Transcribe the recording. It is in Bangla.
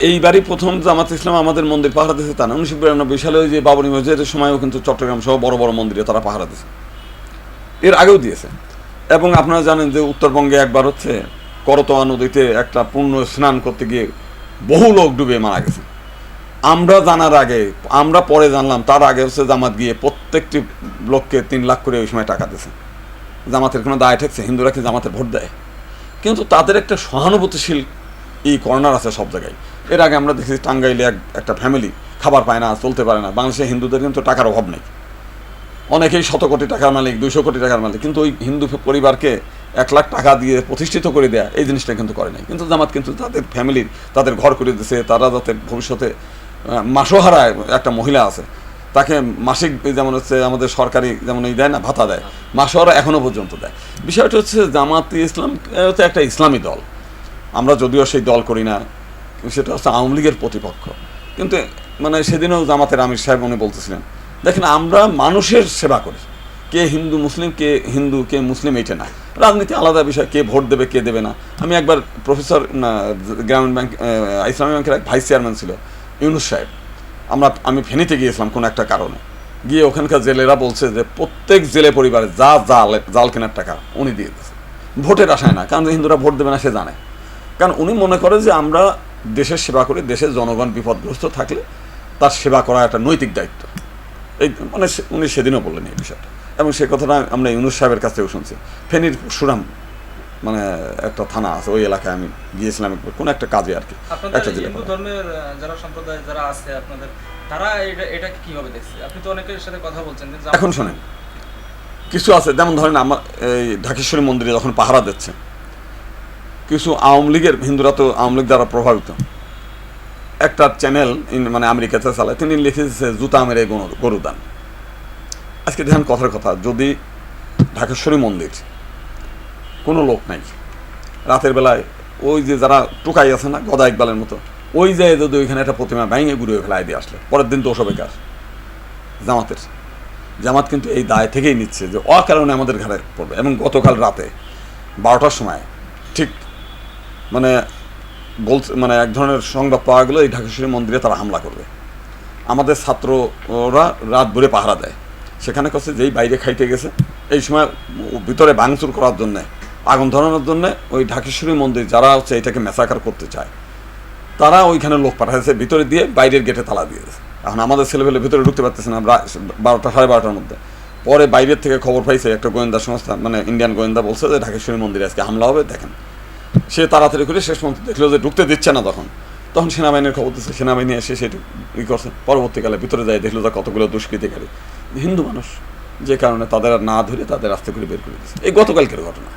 এইবারই প্রথম জামাত ইসলাম আমাদের মন্দির পাহারা দিয়েছে তা না। 1992 সালে ওই যে বাবরি মসজিদের সময়ও কিন্তু চট্টগ্রাম সহ বড় বড় মন্দিরে তারা পাহারা দিয়েছে, এর আগেও দিয়েছে। এবং আপনারা জানেন যে উত্তরবঙ্গে একবার হচ্ছে করতোয়া নদীতে একটা পূর্ণ স্নান করতে গিয়ে বহু লোক ডুবে মারা গেছে। আমরা জানার আগে, আমরা পরে জানলাম, তার আগে হচ্ছে জামাত গিয়ে প্রত্যেকটি লোককে 3 লাখ করে ওই সময় টাকা দিয়েছে। জামাতের কোনো দায় ঠেকছে? হিন্দুরা কি জামাতের ভোট দেয়? কিন্তু তাদের একটা সহানুভূতিশীল এই কর্নার আছে সব জায়গায়। এর আগে আমরা দেখেছি টাঙ্গাইলে একটা ফ্যামিলি খাবার পায় না, চলতে পারে না। বাংলাদেশে হিন্দুদের কিন্তু টাকার অভাব নেই, অনেকেই 100 কোটি টাকার মালিক, 200 কোটি টাকার মালিক, কিন্তু ওই হিন্দু পরিবারকে 1 লাখ টাকা দিয়ে প্রতিষ্ঠিত করে দেয়া এই জিনিসটা কিন্তু করে নাই। কিন্তু জামাত কিন্তু তাদের ফ্যামিলির, তাদের ঘর করে দিয়েছে। তারা যাতে ভবিষ্যতে মাসোহারায় একটা মহিলা আছে, তাকে মাসিক যেমন হচ্ছে আমাদের সরকারি যেমন এই দেয় না, ভাতা দেয়, মাসোহারা এখনও পর্যন্ত দেয়। বিষয়টা হচ্ছে জামাত ইসলাম হচ্ছে একটা ইসলামী দল। আমরা যদিও সেই দল করি না, সেটা হচ্ছে আওয়ামী লীগের প্রতিপক্ষ। কিন্তু মানে সেদিনও জামাতের আমির সাহেব উনি বলতেছিলেন, দেখেন আমরা মানুষের সেবা করি, কে হিন্দু মুসলিম, কে হিন্দু কে মুসলিম এইটা না, রাজনীতি আলাদা বিষয়, কে ভোট দেবে কে দেবে না। আমি একবার প্রফেসর গ্রামীণ ব্যাংক ইসলামী ব্যাংকের এক ভাইস চেয়ারম্যান ছিল ইউনুস সাহেব, আমি ফেনীতে গিয়েছিলাম কোনো একটা কারণে, গিয়ে ওখানকার জেলেরা বলছে যে প্রত্যেক জেলে পরিবারে যা জাল কেনার টাকা উনি দিয়ে দিয়েছে, ভোটের আশায় না, কারণ হিন্দুরা ভোট দেবে না সে জানে। কারণ উনি মনে করে যে আমরা দেশের সেবা করি, দেশের জনগণ বিপদগ্রস্ত থাকলে তার সেবা করা একটা নৈতিক দায়িত্ব। এই মানে উনি সেদিনও বললেন এই বিষয়টা, এবং সে কথাটা আমরা ইউনুস সাহেবের কাছ থেকেও শুনছি। ফেনীর সুরাম মানে একটা থানা আছে, ওই এলাকায় আমি গিয়েছিলাম কোনো একটা কাজে আর কি। একটা হিন্দু ধর্মের যারা সম্প্রদায় যারা আছে আপনাদের, তারা এটা কিভাবে দেখছে? আপনি তো অনেকের সাথে কথা বলছেন। এখন শোনেন, কিছু আছে যেমন ধরেন আমার এই ঢাকেশ্বরী মন্দিরে যখন পাহারা দিচ্ছে, কিছু আওয়ামী লীগের হিন্দুরা তো আওয়ামী লীগ দ্বারা প্রভাবিত, একটা চ্যানেল মানে আমেরিকাতে চালায়, তিনি লিখেছে জুতা মেরে গরুদান। আজকে দেখেন কথার কথা, যদি ঢাকেশ্বরী মন্দির কোনো লোক নাই, রাতের বেলায় ওই যে যারা টুকাই আছে না গদা ইকবালের মতো, ওই যে যদি ওইখানে একটা প্রতিমা ভেঙে ঘুরিয়ে ফেলাই দিয়ে আসলে পরের দিন দোষ হবে কার? জামাতের। জামাত কিন্তু এই দায় থেকেই নিচ্ছে যে অকারণে আমাদের ঘরে পড়বে। এবং গতকাল রাতে 12টার সময় ঠিক মানে বলছে, মানে এক ধরনের সংবাদ পাওয়া গেলো এই ঢাকেশ্বরী মন্দিরে তারা হামলা করবে। আমাদের ছাত্ররা রাত ভরে পাহারা দেয়, সেখানে কাছে যেই বাইরে খাইতে গেছে এই সময় ভিতরে ভাঙচুর করার জন্যে, আগুন ধরানোর জন্যে ওই ঢাকেশ্বরী মন্দির যারা হচ্ছে এটাকে ম্যাসাকার করতে চায়, তারা ওইখানে লোক পাঠাইছে ভিতরে দিয়ে, বাইরের গেটে তালা দিয়েছে। এখন আমাদের ছেলেপেলে ভিতরে ঢুকতে পারতেছে না 12টা সাড়ে 12টার মধ্যে। পরে বাইরের থেকে খবর পাইছে একটা গোয়েন্দা সংস্থা, মানে ইন্ডিয়ান গোয়েন্দা, বলছে যে ঢাকেশ্বরী মন্দিরে আজকে হামলা হবে, দেখেন। সে তাড়াতাড়ি করে শেষ পর্যন্ত দেখলো যে ঢুকতে দিচ্ছে না, তখন সেনাবাহিনীর খবর দিচ্ছে, সেনাবাহিনী এসে সেটা ই করছে। পরবর্তীকালে ভিতরে যায় দেখলো যে কতগুলো দুষ্কৃতিকারী হিন্দু মানুষ, যে কারণে তাদের না ধরে তাদের আস্তে করে বের করে দিচ্ছে। এই গতকালকের ঘটনা।